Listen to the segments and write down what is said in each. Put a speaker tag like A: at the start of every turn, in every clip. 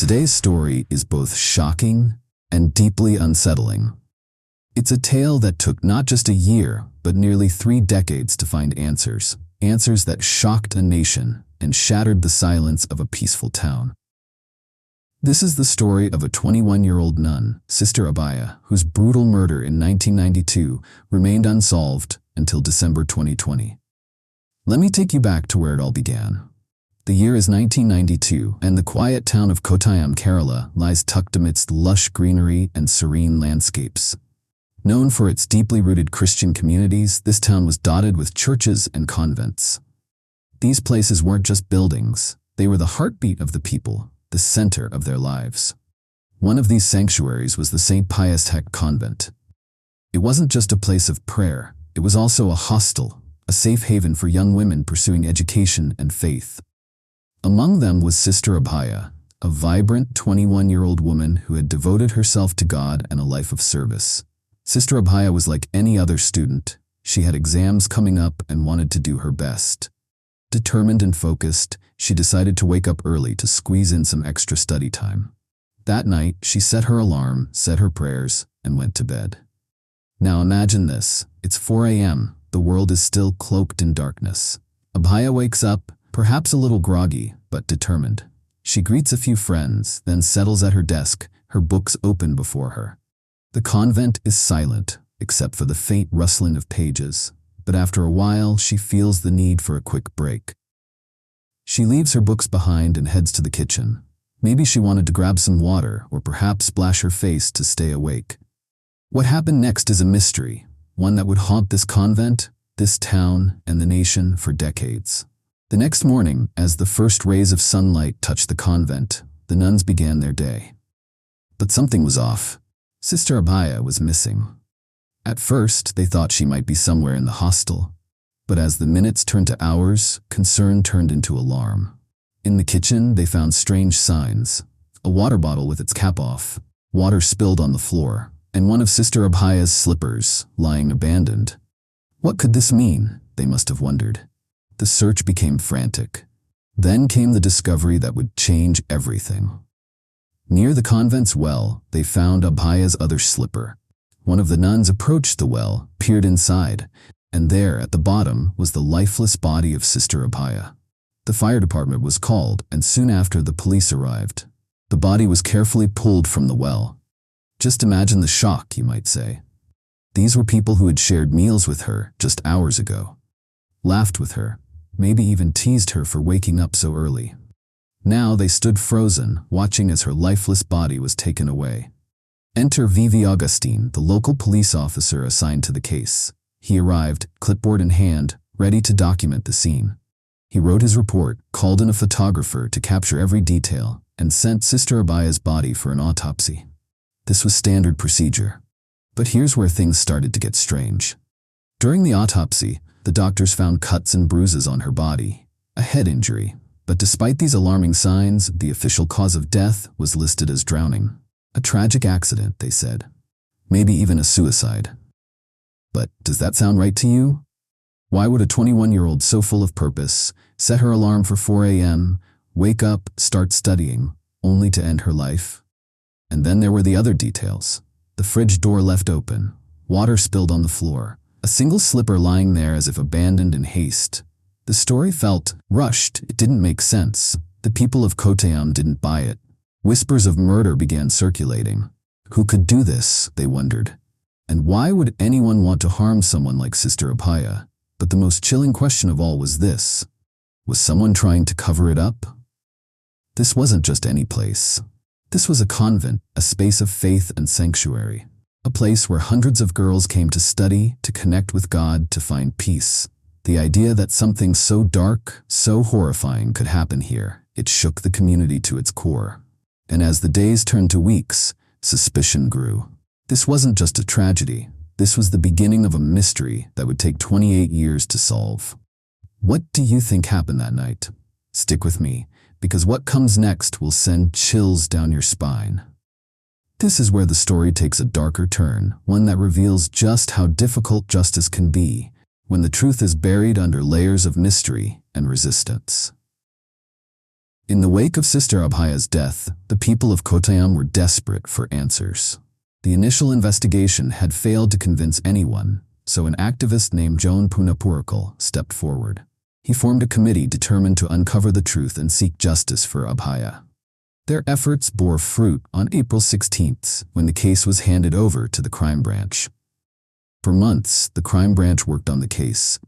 A: Today's story is both shocking and deeply unsettling. It's a tale that took not just a year, but nearly 3 decades to find answers. Answers that shocked a nation and shattered the silence of a peaceful town. This is the story of a 21-year-old nun, Sister Abhaya, whose brutal murder in 1992 remained unsolved until December 2020. Let me take you back to where it all began. The year is 1992, and the quiet town of Kottayam, Kerala, lies tucked amidst lush greenery and serene landscapes. Known for its deeply rooted Christian communities, this town was dotted with churches and convents. These places weren't just buildings, they were the heartbeat of the people, the center of their lives. One of these sanctuaries was the St. Pius X convent. It wasn't just a place of prayer, it was also a hostel, a safe haven for young women pursuing education and faith. Among them was Sister Abhaya, a vibrant 21-year-old woman who had devoted herself to God and a life of service. Sister Abhaya was like any other student. She had exams coming up and wanted to do her best. Determined and focused, she decided to wake up early to squeeze in some extra study time. That night, she set her alarm, said her prayers, and went to bed. Now imagine this. It's 4 a.m. The world is still cloaked in darkness. Abhaya wakes up, perhaps a little groggy, but determined. She greets a few friends, then settles at her desk, her books open before her. The convent is silent, except for the faint rustling of pages, but after a while she feels the need for a quick break. She leaves her books behind and heads to the kitchen. Maybe she wanted to grab some water or perhaps splash her face to stay awake. What happened next is a mystery, one that would haunt this convent, this town, and the nation for decades. The next morning, as the first rays of sunlight touched the convent, the nuns began their day. But something was off. Sister Abhaya was missing. At first, they thought she might be somewhere in the hostel. But as the minutes turned to hours, concern turned into alarm. In the kitchen, they found strange signs. A water bottle with its cap off, water spilled on the floor, and one of Sister Abhaya's slippers lying abandoned. What could this mean? They must have wondered. The search became frantic. Then came the discovery that would change everything. Near the convent's well, they found Abhaya's other slipper. One of the nuns approached the well, peered inside, and there at the bottom was the lifeless body of Sister Abhaya. The fire department was called, and soon after the police arrived. The body was carefully pulled from the well. Just imagine the shock, you might say. These were people who had shared meals with her just hours ago, laughed with her, maybe even teased her for waking up so early. Now they stood frozen, watching as her lifeless body was taken away. Enter V.V. Augustine, the local police officer assigned to the case. He arrived, clipboard in hand, ready to document the scene. He wrote his report, called in a photographer to capture every detail, and sent Sister Abhaya's body for an autopsy. This was standard procedure. But here's where things started to get strange. During the autopsy, the doctors found cuts and bruises on her body, a head injury. But despite these alarming signs, the official cause of death was listed as drowning. A tragic accident, they said. Maybe even a suicide. But does that sound right to you? Why would a 21-year-old so full of purpose set her alarm for 4 a.m., wake up, start studying, only to end her life? And then there were the other details. The fridge door left open, water spilled on the floor, a single slipper lying there as if abandoned in haste. The story felt rushed. It didn't make sense. The people of Kottayam didn't buy it. Whispers of murder began circulating. Who could do this, they wondered. And why would anyone want to harm someone like Sister Abhaya? But the most chilling question of all was this. Was someone trying to cover it up? This wasn't just any place. This was a convent, a space of faith and sanctuary. A place where hundreds of girls came to study, to connect with God, to find peace. The idea that something so dark, so horrifying could happen here, it shook the community to its core. And as the days turned to weeks, suspicion grew. This wasn't just a tragedy. This was the beginning of a mystery that would take 28 years to solve. What do you think happened that night? Stick with me, because what comes next will send chills down your spine. This is where the story takes a darker turn, one that reveals just how difficult justice can be, when the truth is buried under layers of mystery and resistance. In the wake of Sister Abhaya's death, the people of Kottayam were desperate for answers. The initial investigation had failed to convince anyone, so an activist named Joan Punapurkal stepped forward. He formed a committee determined to uncover the truth and seek justice for Abhaya. Their efforts bore fruit on April 16th, when the case was handed over to the crime branch. For months, the crime branch worked on the case.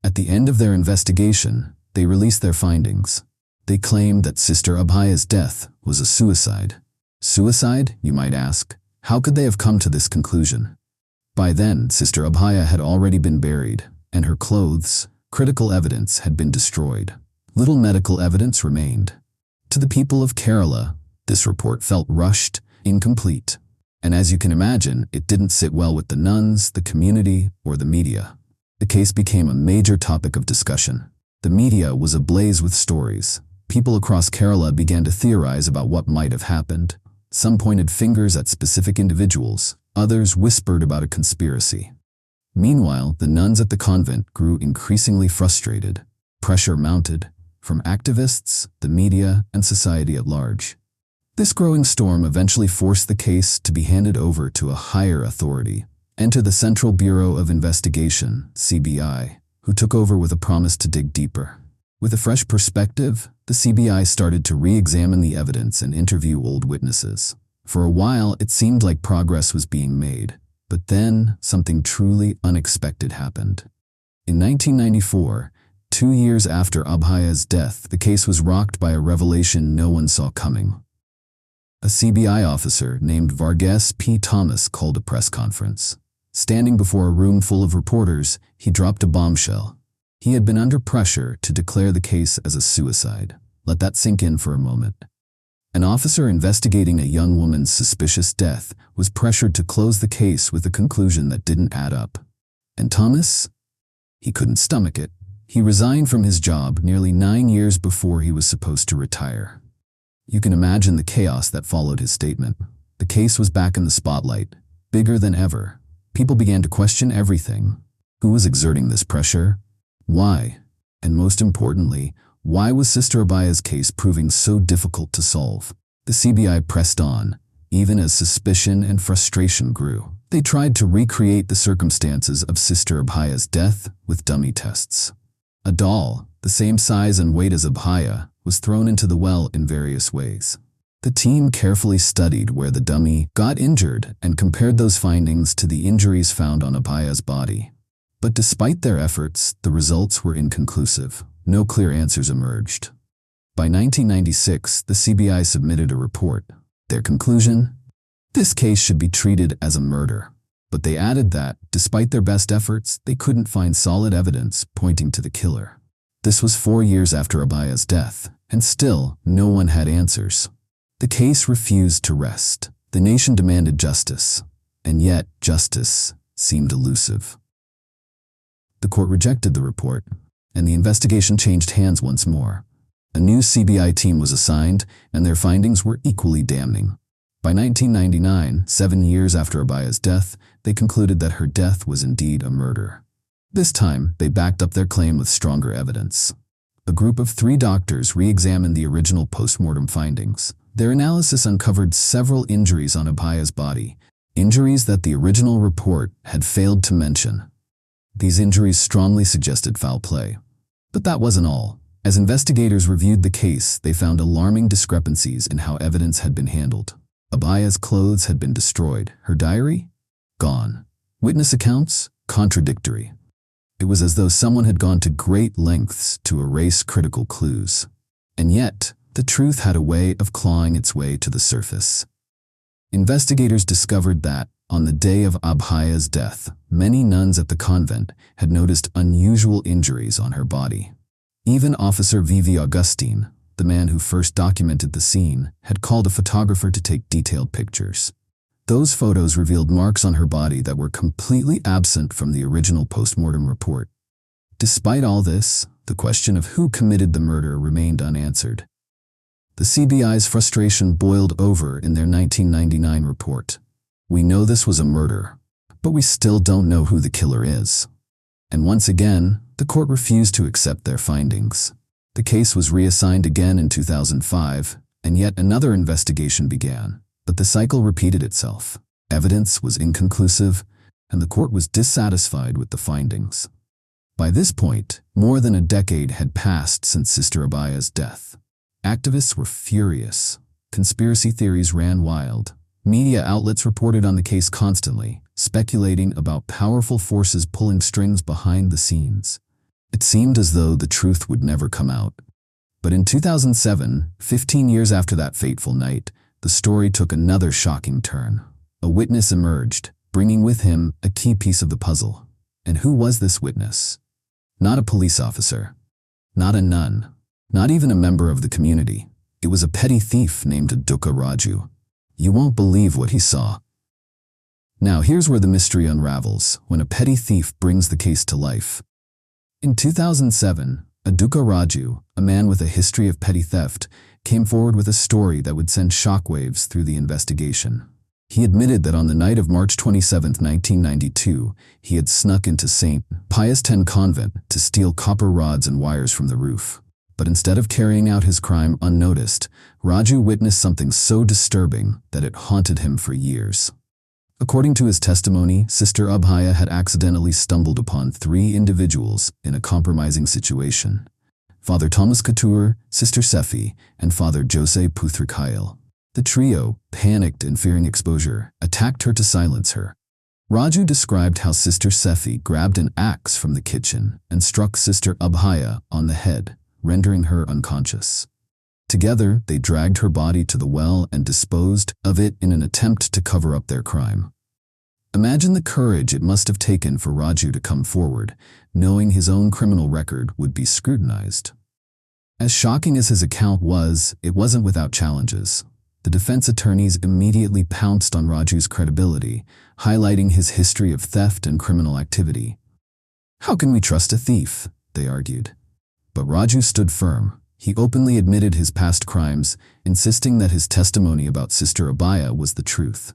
A: At the end of their investigation, they released their findings. They claimed that Sister Abhaya's death was a suicide. Suicide, you might ask? How could they have come to this conclusion? By then, Sister Abhaya had already been buried, and her clothes, critical evidence, had been destroyed. Little medical evidence remained. To the people of Kerala, this report felt rushed, incomplete. And as you can imagine, it didn't sit well with the nuns, the community, or the media. The case became a major topic of discussion. The media was ablaze with stories. People across Kerala began to theorize about what might have happened. Some pointed fingers at specific individuals, others whispered about a conspiracy. Meanwhile, the nuns at the convent grew increasingly frustrated. Pressure mounted, from activists, the media, and society at large. This growing storm eventually forced the case to be handed over to a higher authority. Enter the Central Bureau of Investigation, CBI, who took over with a promise to dig deeper. With a fresh perspective, the CBI started to re-examine the evidence and interview old witnesses. For a while, it seemed like progress was being made, but then something truly unexpected happened. In 1994, 2 years after Abhaya's death, the case was rocked by a revelation no one saw coming. A CBI officer named Varghese P. Thomas called a press conference. Standing before a room full of reporters, he dropped a bombshell. He had been under pressure to declare the case as a suicide. Let that sink in for a moment. An officer investigating a young woman's suspicious death was pressured to close the case with a conclusion that didn't add up. And Thomas? He couldn't stomach it. He resigned from his job nearly 9 years before he was supposed to retire. You can imagine the chaos that followed his statement. The case was back in the spotlight, bigger than ever. People began to question everything. Who was exerting this pressure? Why? And most importantly, why was Sister Abhaya's case proving so difficult to solve? The CBI pressed on, even as suspicion and frustration grew. They tried to recreate the circumstances of Sister Abhaya's death with dummy tests. A doll, the same size and weight as Abhaya, was thrown into the well in various ways. The team carefully studied where the dummy got injured and compared those findings to the injuries found on Abhaya's body. But despite their efforts, the results were inconclusive. No clear answers emerged. By 1996, the CBI submitted a report. Their conclusion? This case should be treated as a murder. But they added that, despite their best efforts, they couldn't find solid evidence pointing to the killer. This was 4 years after Abhaya's death, and still, no one had answers. The case refused to rest. The nation demanded justice, and yet justice seemed elusive. The court rejected the report, and the investigation changed hands once more. A new CBI team was assigned, and their findings were equally damning. By 1999, 7 years after Abhaya's death, they concluded that her death was indeed a murder. This time, they backed up their claim with stronger evidence. A group of 3 doctors re-examined the original post-mortem findings. Their analysis uncovered several injuries on Abhaya's body, injuries that the original report had failed to mention. These injuries strongly suggested foul play. But that wasn't all. As investigators reviewed the case, they found alarming discrepancies in how evidence had been handled. Abhaya's clothes had been destroyed. Her diary? Gone. Witness accounts? Contradictory. It was as though someone had gone to great lengths to erase critical clues. And yet, the truth had a way of clawing its way to the surface. Investigators discovered that, on the day of Abhaya's death, many nuns at the convent had noticed unusual injuries on her body. Even Officer V.V. Augustine, the man who first documented the scene, had called a photographer to take detailed pictures. Those photos revealed marks on her body that were completely absent from the original postmortem report. Despite all this, the question of who committed the murder remained unanswered. The CBI's frustration boiled over in their 1999 report. We know this was a murder, but we still don't know who the killer is. And once again, the court refused to accept their findings. The case was reassigned again in 2005, and yet another investigation began, but the cycle repeated itself. Evidence was inconclusive, and the court was dissatisfied with the findings. By this point, more than a decade had passed since Sister Abhaya's death. Activists were furious. Conspiracy theories ran wild. Media outlets reported on the case constantly, speculating about powerful forces pulling strings behind the scenes. It seemed as though the truth would never come out. But in 2007, 15 years after that fateful night, the story took another shocking turn. A witness emerged, bringing with him a key piece of the puzzle. And who was this witness? Not a police officer. Not a nun. Not even a member of the community. It was a petty thief named Duka Raju. You won't believe what he saw. Now here's where the mystery unravels, when a petty thief brings the case to life. In 2007, Duka Raju, a man with a history of petty theft, came forward with a story that would send shockwaves through the investigation. He admitted that on the night of March 27, 1992, he had snuck into St. Pius X convent to steal copper rods and wires from the roof. But instead of carrying out his crime unnoticed, Raju witnessed something so disturbing that it haunted him for years. According to his testimony, Sister Abhaya had accidentally stumbled upon 3 individuals in a compromising situation: Father Thomas Couture, Sister Sephi, and Father Jose Puthrakayal. The trio, panicked and fearing exposure, attacked her to silence her. Raju described how Sister Sephi grabbed an axe from the kitchen and struck Sister Abhaya on the head, rendering her unconscious. Together, they dragged her body to the well and disposed of it in an attempt to cover up their crime. Imagine the courage it must have taken for Raju to come forward, knowing his own criminal record would be scrutinized. As shocking as his account was, it wasn't without challenges. The defense attorneys immediately pounced on Raju's credibility, highlighting his history of theft and criminal activity. "How can we trust a thief?" they argued. But Raju stood firm. He openly admitted his past crimes, insisting that his testimony about Sister Abhaya was the truth.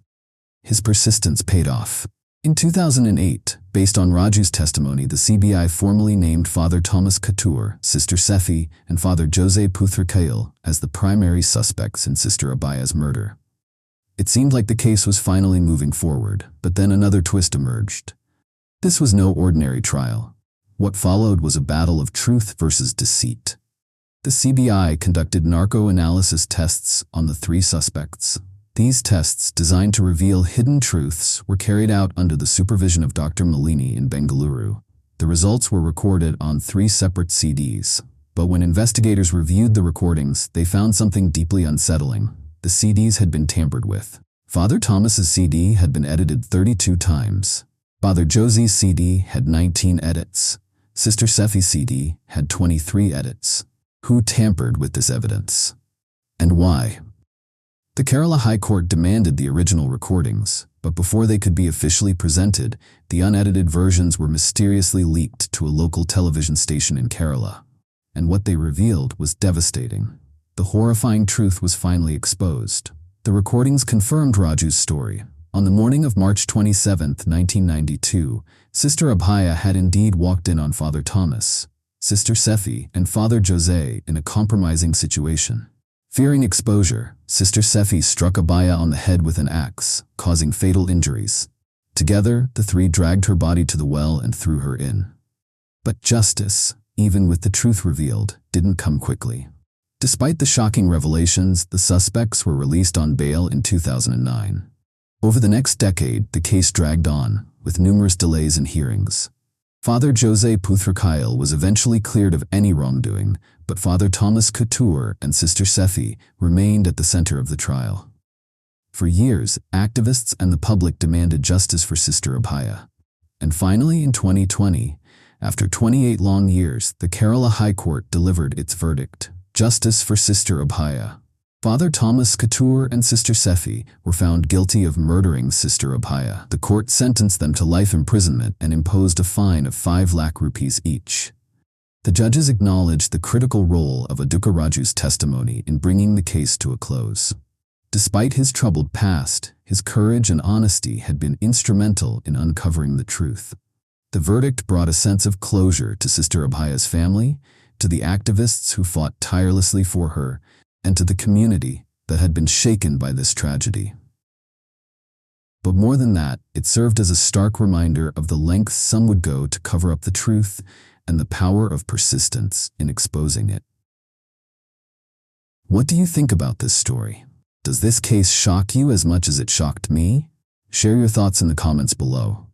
A: His persistence paid off. In 2008, based on Raju's testimony, the CBI formally named Father Thomas Couture, Sister Sephi, and Father Jose Puthrakayal as the primary suspects in Sister Abhaya's murder. It seemed like the case was finally moving forward, but then another twist emerged. This was no ordinary trial. What followed was a battle of truth versus deceit. The CBI conducted narco-analysis tests on the 3 suspects. These tests, designed to reveal hidden truths, were carried out under the supervision of Dr. Malini in Bengaluru. The results were recorded on 3 separate CDs. But when investigators reviewed the recordings, they found something deeply unsettling. The CDs had been tampered with. Father Thomas's CD had been edited 32 times. Father Jose's CD had 19 edits. Sister Sephi's CD had 23 edits. Who tampered with this evidence? And why? The Kerala High Court demanded the original recordings, but before they could be officially presented, the unedited versions were mysteriously leaked to a local television station in Kerala. And what they revealed was devastating. The horrifying truth was finally exposed. The recordings confirmed Raju's story. On the morning of March 27, 1992, Sister Abhaya had indeed walked in on Father Thomas, Sister Sephi, and Father Jose in a compromising situation. Fearing exposure, Sister Sephi struck Abhaya on the head with an axe, causing fatal injuries. Together, the 3 dragged her body to the well and threw her in. But justice, even with the truth revealed, didn't come quickly. Despite the shocking revelations, the suspects were released on bail in 2009. Over the next decade, the case dragged on, with numerous delays in hearings. Father Jose Puthrakayal was eventually cleared of any wrongdoing, but Father Thomas Couture and Sister Sephi remained at the center of the trial. For years, activists and the public demanded justice for Sister Abhaya. And finally, in 2020, after 28 long years, the Kerala High Court delivered its verdict: justice for Sister Abhaya. Father Thomas Couture and Sister Sephi were found guilty of murdering Sister Abhaya. The court sentenced them to life imprisonment and imposed a fine of 5 lakh rupees each. The judges acknowledged the critical role of Duka Raju's testimony in bringing the case to a close. Despite his troubled past, his courage and honesty had been instrumental in uncovering the truth. The verdict brought a sense of closure to Sister Abhaya's family, to the activists who fought tirelessly for her, and to the community that had been shaken by this tragedy. But more than that, it served as a stark reminder of the lengths some would go to cover up the truth and the power of persistence in exposing it. What do you think about this story? Does this case shock you as much as it shocked me? Share your thoughts in the comments below.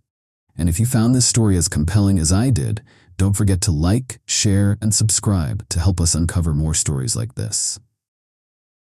A: And if you found this story as compelling as I did, don't forget to like, share, and subscribe to help us uncover more stories like this.